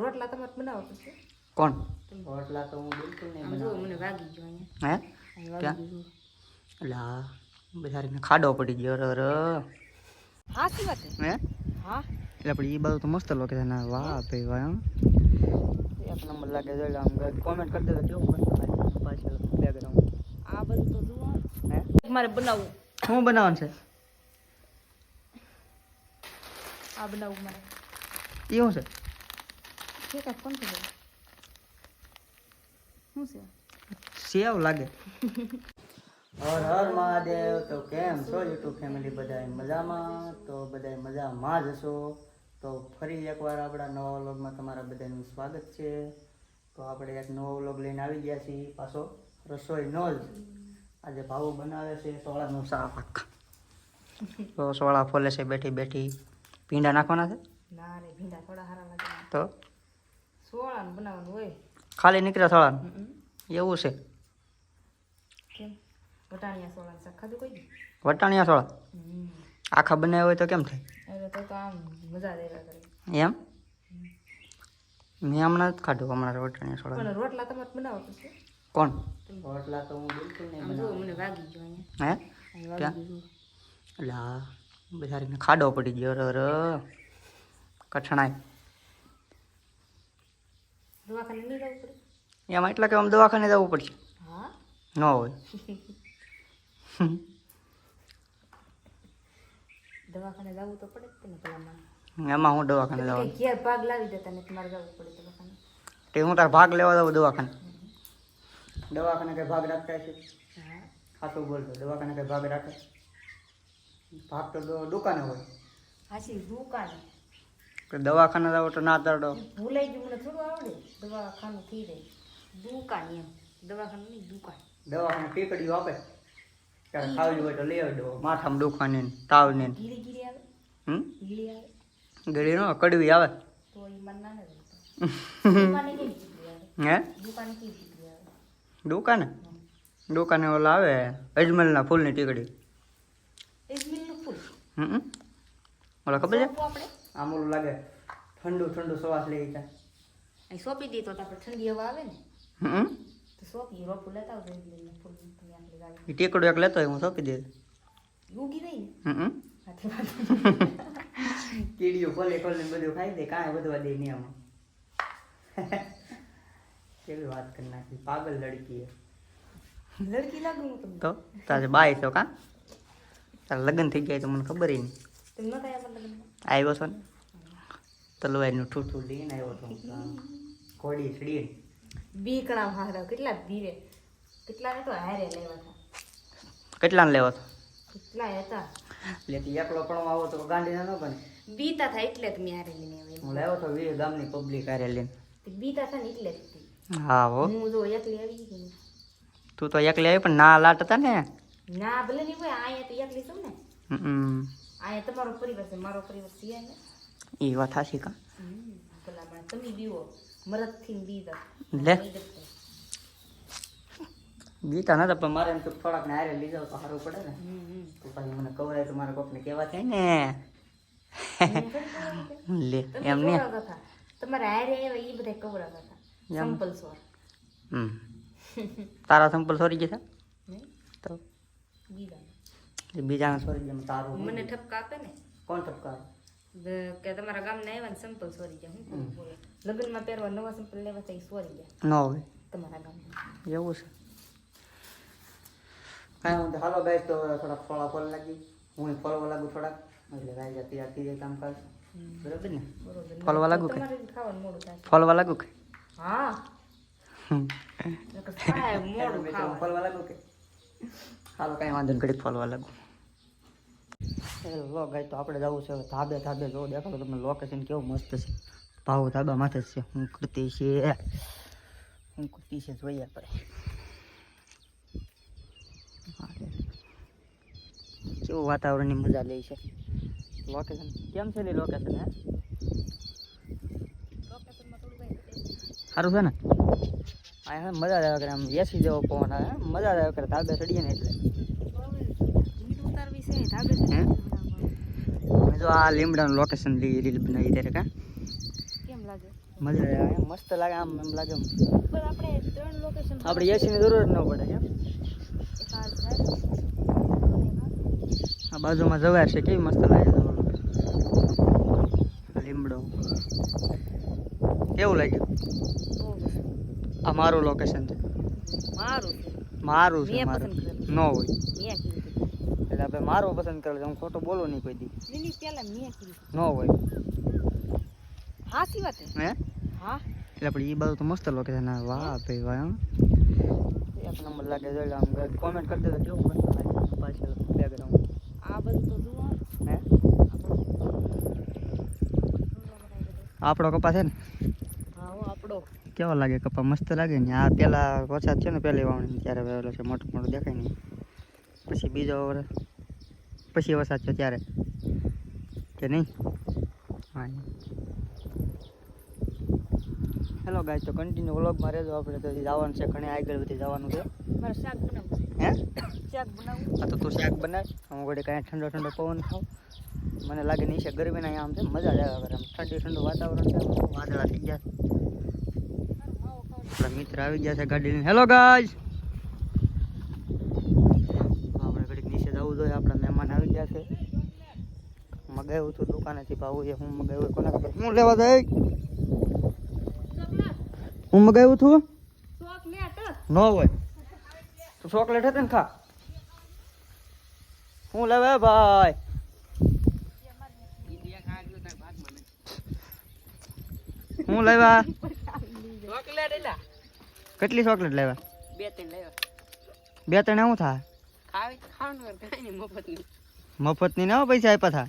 રોટલા તમારે બનાવો પછી કોણ રોટલા તો હું બિલકુલ નહીં આમ જો બનાવું. મને વાગી ગયો અહીંયા હે અહીંયા ક્યાં? વાગી ગયું એટલે આ બધાને ખાડો પડી ગયો ર હા શું વાત હે હા એટલે આપણે એ બાજુ તો મસ્ત લોકેશન વાહ ભાઈ વાહ એમ. એક નંબર લાગે છે એટલે આમ કોમેન્ટ કરી દેજો કેવું મસ્ત પાછળ બેકગ્રાઉન્ડ આ બધું તો જુઓ હે મારે બનાવવું શું બનાવવાનું છે આ બનાવવું મારે એ શું છે ઠીક છે કોણ છે શું છે સેવ લાગે હર હર મહાદેવ. તો કેમ છો યુટ્યુબ ફેમિલી બધા મજામાં? તો બધા મજામાં જ હશો. તો ફરી એકવાર આપણા નવા વ્લોગમાં તમારા બધાનું સ્વાગત છે. તો આપણે એક નવો વ્લોગ લઈને આવી ગયા છીએ પાછો રસોઈનો જ. આજે ભાવો બનાવે છે સોળાનું શાક. તો સોળા ફોલે છે બેઠી બેઠી. ભીંડા નાખવાના છે ના રે ભીંડા થોડા સારા લાગે તો સોળાનું બનાવવાનું હોય ખાલી નીકળ્યા સોળાનું એવું છે. કેમ વટાણિયા સોળાનું શાક ખાધું કોઈ દી? વટાણિયા સોળા આખા બનાવ્યા હોય તો કેમ થાય એટલે તો આમ મજા જ આવ્યા કરે એમ? મેં હમણાં જ ખાધું હમણાં વટાણિયા સોળા. પણ રોટલા તમારે બનાવો પછી કોણ રોટલા તો હું બિલકુલ નહીં આમ જો બનાવું. મને વાગી ગયો અહીંયા હે અહીંયા ક્યાં? વાગી ગયું એટલે આ બધાને ખાડો પડી ગયો ર કઠણાય દવાખાને નહીં જવું પડે એમાં એટલે કે આમ દવાખાને જવું પડશે હા ન હોય દવાખાને જવું તો પડે જ ને પેલામાં એમાં હું દવાખાને તમે જવાનું કઈ ઘેર ભાગ લાવી દેતા ને તમારે જવું પડે દવાખાને તે હું તાર ભાગ લેવા જાઉં દવાખાને કઈ ભાગ રાખતા છે હા ખાતું બોલતો દવાખાને કઈ ભાગ રાખે ભાગ તો દુકાને હોય હાચી દુકાન કે દવાખાને જાવ તો ના તરડો ભૂલાઈ ગયું મને થોડું આવડે દવાખાનું થઈ જાય દુકાન એમ દવાખાનું નહીં દુકાન દવાખાને ટીકડીઓ આપે ત્યારે ખાવી હોય તો લઈ આવી દો માથામાં દુખાને ને તાવને ને. ગીરી ગીરી આવે હમ ગીરી આવે ગળી નો કડવી આવે તો એ મન ના નથી દુકાને કેવી ગીરી આવે હે દુકાને કેવી ગીરી આવે દુકાને ઓલા આવે અજમલના ફૂલની ટીકડી એક મિલનું ફૂલ હમ ઓલા ખબર છે સોંપવું આપણે આમ ઓલું લાગે ઠંડુ ઠંડુ શ્વાસ લઈ જાય અહીં સોંપી દઈએ તો આપણે ઠંડી હવા આવે ને હમ તો સોંપી રોપું લેતા આવજો એક મિલનું ફૂલ તમે આપણી ગાડી એ ટીકડું એક લેતો હોય હું સોંપી દે ઉગી રહી ને હમ હાથે વાત કીડીઓ ખોલે ખોલે બધું ખાઈ દે કાંઈ વધવા દે નહીં આમાં કેવી વાત કરી નાખી પાગલ લડકી હે. લડકી લાગુ હું તમને તો તારે બાય છો કા તારે લગ્ન થઈ ગયા તો મને ખબર નહીં તમે નતા આવ્યા પણ લગ્નમાં આવ્યો છો ને તલવારનું ઠૂઠું લઈને આવ્યો તો હું તો આમ ઘોડી ચડીને બીકણા હારા કેટલા બીરે કેટલા ને તો હારે લેવા હતા કેટલાને લેવો છો કેટલા હતા એટલે એકલો પણ આવો તો ગાંડી ના બને બીતા થાય એટલે જ મેં હારે લઈને આવ્યા હું લાવ્યો તો 20 ગામની પબ્લિક હારે લઈને તે બીતા થાય ને એટલે જ તે. હા હો હું જો એકલી આવી ગઈ ને. તું તો એકલી આવી પણ ના લાટ હતા ને ના ભલે નહીં હોય અહીંયા તો એકલી છું ને હમ અહીંયા તમારો પરિવાર છે મારો પરિવાર છે ને એ વાત હાસી કા પેલા પણ તમે બીવો મરદથી બીતા લે ગીતા નતા પણ મારે એમ તો થોડાક ને હારે લઈ જાવ તો સારું પડે ને તો પછી મને કવરાય તો મારે કોકને કહેવા થાય ને લે એમ ને તમારે હારે આવ્યા એ બધા કવરાતા હતા સંપલ સ્વર હમ તારા સંપલ સોરી ગયા નહીં તો બીજા એ બીજાને સોરી ગયા તારું મને ઠપકા આપે ને કોણ ટપકા કે તમારા ગામના આવ્યા ને સંપલ સોરી ગયા હું બોલે લગ્નમાં પહેરવા નવા સંપલ લેવા તો એ સોરી ગયા ન હોય તમારા ગામમાં એવું છે કાંઈ હું હાલો ગાઈસ તો થોડાક ફોળા ફોલ લાગી હું ફોલવા લાગુ થોડાક એટલે ગાઈ જતી આતી જાય કામ કાજ બરાબર ને બરોબર ફોલવા લાગુ કે તમારે ખાવાનું મોડું થાય ફોલવા લાગુ કે હા નકર થાય મોડું ખાવાનું ફોલવા લાગુ કે હાલો કાંઈ વાંધો નહીં ઘડીક ફોલવા લાગુ લો ગાઈ તો આપણે જવું છે ધાબે ધાબે જો દેખાડો તમને લોકેશન કેવું મસ્ત છે ભાવ ધાબા માથે જ છે હું કરતી છે જોઈએ આપણે કેવું વાતાવરણની મજા લે છે લોકેશન કેમ છે ને લોકેશન હે લોકેશનમાં થોડું કઈ સારું છે ને આ હે મજા જ આવે કરે આમ એસી જેવો પવન આવે મજા જ આવે કરે ધાબે ચડીએ ને એટલે મીઠું ઉતારવી છે ધાબે હે જો આ લીમડાનું લોકેશન રીલ બનાવી ત્યારે કા કેમ લાગે મજા આવે એમ મસ્ત લાગે આમ એમ લાગે એમ. પર આપણે 3 લોકેશન આપણે એસીની જરૂર જ ન પડે કેમ એક આ જાય આ બાજુમાં જવાય છે કેવી મસ્ત લાગે છે લીમડો કેવું લાગ્યું આ મારું લોકેશન છે મારું છે મારું છે મેં મારું પસંદ કરેલું. ન હોય મેં કીધું એટલે આપણે મારું પસંદ કરેલું છે. હું ખોટું બોલું નહીં કોઈ દી લીલી પેલા મેં કીધું ન હોય હા સી વાત છે હે હા એટલે આપણે એ બાજુ તો મસ્ત લોકેશન વાહ ભાઈ વાહ હં. એક નંબર લાગે છે આમ કોમેન્ટ કરી દેજો કેવું મસ્ત લાગે પાછળ બેકગ્રાઉન્ડ આ બધું તો જુઓ હે આપણો કપા છે ને હા હો આપણો કેવો લાગે કપા મસ્ત લાગે ને આ પેલા વરસાદ છે ને પહેલી વાવણી ત્યારે વાવેલો છે મોટું મોટું દેખાય નહીં પછી બીજો પછી વરસાદ છે ત્યારે કે નહીં હા હેલો ગાઈસ તો કન્ટિન્યુ વ્લોગમાં રહેજો આપણે તો જવાનું છે ઘણી આગળ બધી જવાનું છે મારે શાક બનાવવું હે શાક બનાવવું આ તો તું શાક બનાવ હું ઘડી કાંઈ ઠંડો ઠંડો પવન ખાવ મને લાગે નહીં છે ગરમીના અહીંયા આમ છે મજા જ આવે આમ ઠંડી ઠંડુ વાતાવરણ છે વાદળા થઈ ગયા આપણા મિત્ર આવી ગયા છે ગાડી લઈને હેલો ગાઈસ આપણે ઘડીક નીચે જવું જોઈએ આપણા મહેમાન આવી ગયા છે મગાવ્યું હતું દુકાનેથી ભાવું એ હું મગાવ્યું કોને ખબર હું લેવા જાય હું મગાવ્યું હતું ચોકલેટ ન હોય તો ચોકલેટ હતી ને ખા હું લેવા ભાઈ હું લેવા ચોકલેટ એલા કેટલી ચોકલેટ લેવા 2-3 લેવા બે ત્રણ શું થાય ખાવાનું કાંઈ નહીં મફતની મફતની ના પૈસા આપ્યા થા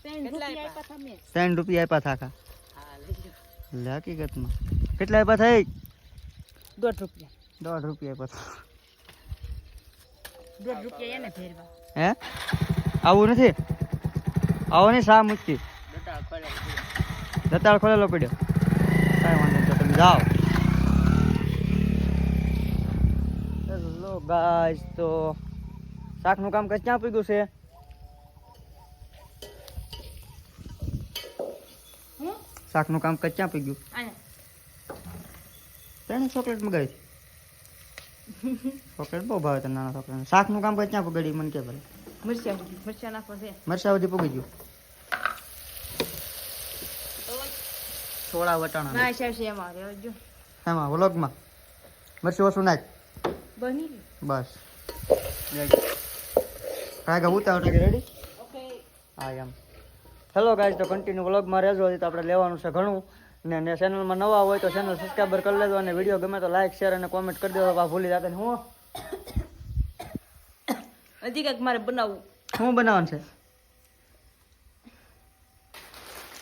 3 રૂપિયા આપ્યા તમે 3 રૂપિયા આપ્યા થા ખા હા લઈ જાઓ લે હકીકતમાં કેટલા આપ્યા થઈ 1.5 રૂપિયા 1.5 રૂપિયા આપ્યા થા 1.5 રૂપિયા એને ફેરવા હે આવું નથી આવો નહીં શા મૂકી દતાળ ખોલેલો પડ્યો કાંઈ વાંધો નહીં તો તમે જાઓ હેલો ગાઈસ તો શાકનું કામ કઈ ક્યાં પૂગ્યું છે હું શાકનું કામ કઈ ક્યાં પૂગ્યું આયા તેને ચોકલેટ મગાવી ચોકલેટ બહુ ભાવે તને નાના છોકરાને શાકનું કામ કઈ ક્યાં પગડ્યું મને કે ભલે મરચાં નાખો છે મરસા સુધી પૂગી ગયું થોડા વટાણા ના છે એમાં રહેજો એમાં વ્લોગમાં મરસું ઓછું નાખ બની બસ રેડી કાંઈ ગા ઉતાવળ રેડી ઓકે હા એમ હેલો ગાઈઝ તો કન્ટિન્યુ વ્લોગમાં રહેજો હજી તો આપણે લેવાનું છે ઘણું ને ચેનલમાં નવા હોય તો ચેનલ સબસ્ક્રાઈબર કરી લેજો અને વિડીયો ગમે તો લાઈક શેર અને કોમેન્ટ કરી દેજો આ ભૂલી જતા ને હું હજી કંઈક મારે બનાવવું શું બનાવવાનું છે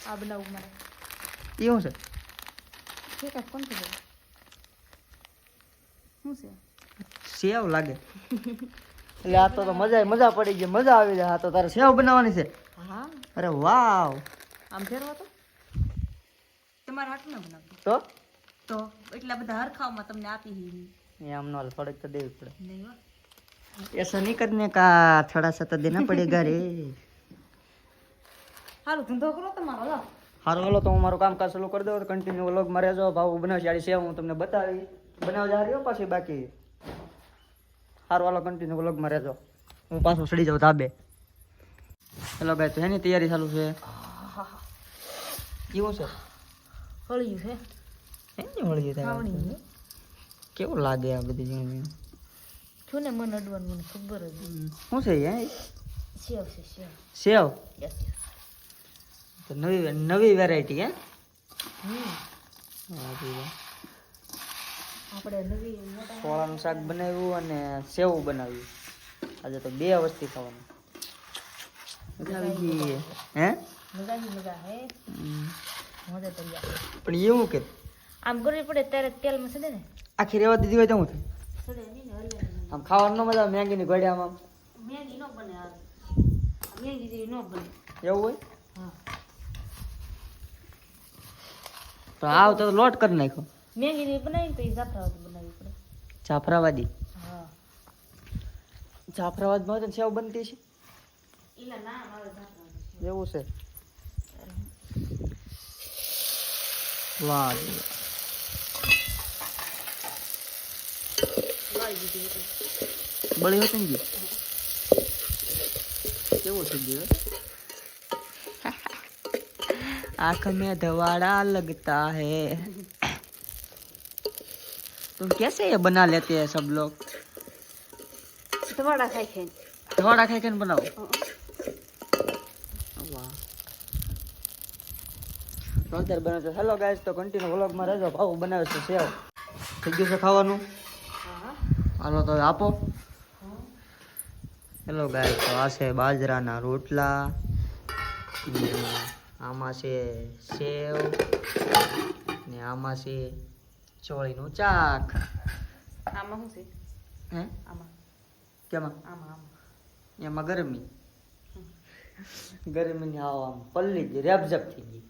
આ બનાવવું મારે એ શું છે ઠીક છે કોણ શું છે સેવ લાગે એટલે આ તો મજા પડી ગઈ મજા આવી જાય આ તો તારે સેવ બનાવવાની છે હા અરે વાવ આમ ફેરવો તો તમારે હાથ ના બનાવવું તો એટલા બધા હરખાવમાં તમને આપી દીધી એમ નો થોડીક તો દેવી પડે નહીં હો ऐसा नहीं करने का थोड़ा सा तो देना पड़ेगा रे હારું ધંધો કરો તમારો લો હારું હાલો તો હું મારું કામકાજ ચાલુ કરી દઉં કન્ટિન્યુ વ્લોગમાં રહેજો ભાવ બનાવશાળી છે હું તમને બતાવી બનાવવા જા રહ્યો પાછી બાકી હારું હાલો કન્ટિન્યુ વ્લોગમાં રહેજો હું પાછું સડી જાઉં ધાબે હેલો ગાય તો એની તૈયારી ચાલુ છે કેવું છે હળિયું છે એની વળી ખાવણી કેવું લાગે આ બધી જીણી છું ને મન અડવાનું મને ખબર જ શું છે હે સેવ છે સેવ સેવ યસ તો નવી વેરાયટી હે આપણે નવી મોટા સોળાનું શાક બનાવ્યું અને સેવ બનાવ્યું આજે તો બે વસ્તુ ખાવાનું મજા આવી ગઈ હે મજા હે મજા તૈયાર પણ એવું કે આમ કરવી પડે ત્યારે તેલમાં સડે ને આખી રેવા દીધી હોય તો હું થાય સડે નહીં ને હલે આમ ખાવાનું ન મજા આવે મેગીની ઘડિયામાં મેગી ન બને આ મેગી જેવી ન બને એવું હોય હા તો આવ તો લોટ કરી નાખ્યો મેગી જેવી બનાવી તો એ જાફરાવાદી બનાવવી પડે જાફરાવાદી હા જાફરાબાદમાં તો સેવ બનતી છે એલા ના મારે જાફરાવાદી એવું છે વાહ બળી હતી ને કેવું થઈ ગયું आँख में धवाड़ा लगता है तुम कैसे ये बना लेते हैं सब लोग ધવાડા ખાઈ ખાઈ धवाड़ा खाई के बनाओ वाह રોજર બને તો હેલો ગાઈસ તો કન્ટિન્યુ વ્લોગ માં રહેજો ભાવ બનાવે છે સેવ થઈ ગયું છે ખાવાનું હાલો તો આપો હેલો ગાઈસ તો આ છે બાજરાના રોટલા આમાં છે સેવ ને આમાં છે ચોળીનું ચાક આમાં શું છે હે આમાં કેમાં આમાં એમાં ગરમી ગરમીની આમ પલ્લી જ રેબઝપ થઈ ગઈ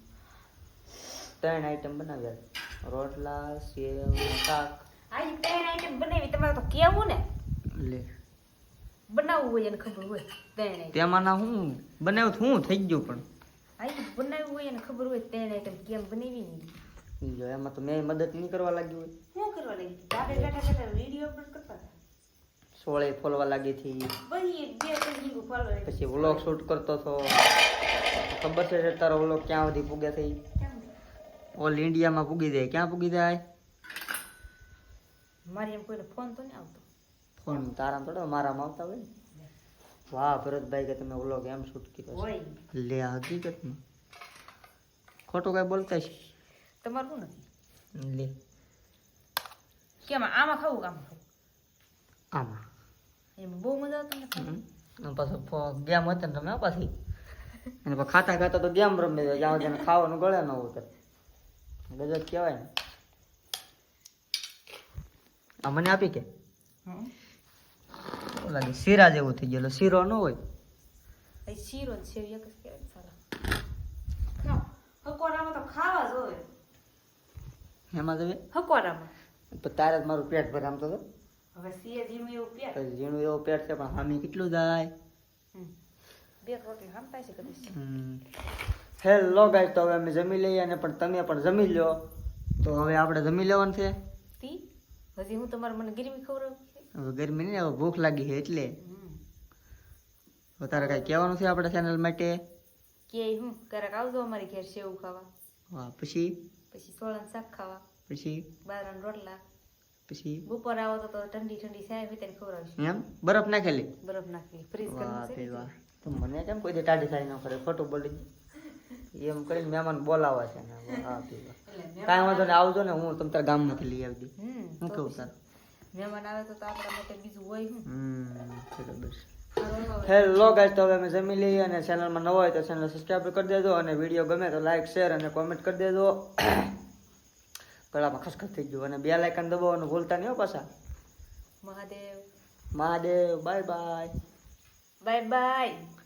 3 આઈટમ બનાવ્યા રોટલા સેવ ને શાક આ 3 આઈટમ બનાવી તમારે તો કેવું ને લે બનાવવું હોય એને ખબર હોય 3 આઈટમ તેમાંના હું બનાવ્યું તો હું થઈ ગયું પણ આ બનાવવું હોય એને ખબર હોય 3 આઈટમ કેમ બનાવી ને જો એમાં તો મેં મદદ નહીં કરવા લાગી હોય શું કરવા લાગી દાદા બેઠા બેઠા વિડીયો અપલોડ કરતા હતા સોળે ફોલવા લાગી હતી બધી બે સંગીત ફોલો પછી વ્લોગ શૂટ કરતો હતો ખબર છે તારો વ્લોગ ક્યાં સુધી પૂગે થઈ ઓલ ઇન્ડિયામાં પૂગી જાય ક્યાં પૂગી જાય મારી એમ કોઈને ફોન તો નહીં આવતો ફોન તારા થોડો મારામાં આવતા હોય ને વાહ ભરતભાઈ કે તમે વ્લોગ એમ શૂટ કર્યો હોય છે લે હકીકતમાં ખોટું કઈ બોલતા છે તમારું નથી લે કેમ આમાં ખાવું આમાં ખાવું આમાં એમાં બહુ મજા આવતી ને અને પાછો ગેમ હતી ને તમે પાછી અને પછી ખાતા ખાતા તો ગેમ રમે જ્યાં સુધી ખાવાનું ગળે ન ઉતરે ગજબ કહેવાય ને આ મને આપી કે શું લાગે શીરા જેવું થઈ ગયેલું શીરો ન હોય એ શીરો ને સેવ એક જ કહેવાય સારા હકોરામાં તો ખાવા જ હોય એમાં જવે હકોરામાં તો તારે જ મારું પેટ ભરે આમ તો હવે સીએ જીનું એવું પ્યાર પછી ઝીણું એવો પેટ છે પણ હામી કેટલું જાય બે રોટલી હામતા છે કદી હેલો ગાઈસ તો હવે અમે જમી લઈએ અને પણ તમે પણ જમી લો તો હવે આપણે જમી લેવાનું છે તી હજી હું તમારે મને ગરમી ખવડાવું હવે ગરમી નહીં હવે ભૂખ લાગી છે એટલે તારે કાંઈ કહેવાનું છે આપણા ચેનલ માટે કે હું ક્યારેક આવજો અમારી ઘેર સેવ ખાવા હા પછી પછી સોળાનું શાક ખાવા પછી બાજરાના રોટલા પછી બપોર આવો તો ઠંડી ઠંડી સાય હોય ત્યારે ખવડાવશું એમ બરફ નાખેલી બરફ નાખી ફ્રીઝ વાહ કરવું છે ભાઈ વાહ તો મને કેમ કોઈ દી ટાઢી થાય ન કરે ખોટું બોલી એમ કરીને મહેમાન બોલાવા છે ને હા ભાઈ વાહ કાંઈ વાંધો ને આવજો ને હું તમ તાર ગામમાંથી લઈ આવતી હું કેવું તાર મહેમાન આવે તો આપણા માટે બીજું હોય હું બરાબર હેલો ગાઈસ તો હવે અમે જમી લઈએ અને ચેનલમાં નવો હોય તો ચેનલ સબસ્ક્રાઈબ કરી દેજો અને વિડીયો ગમે તો લાઈક શેર અને કોમેન્ટ કરી દેજો ગળામાં ખસખસ થઈ ગયું અને બે લાઇકન દબાવવાનું ભૂલતા નહીં હો પાછા Mahadev Mahadev bye bye bye bye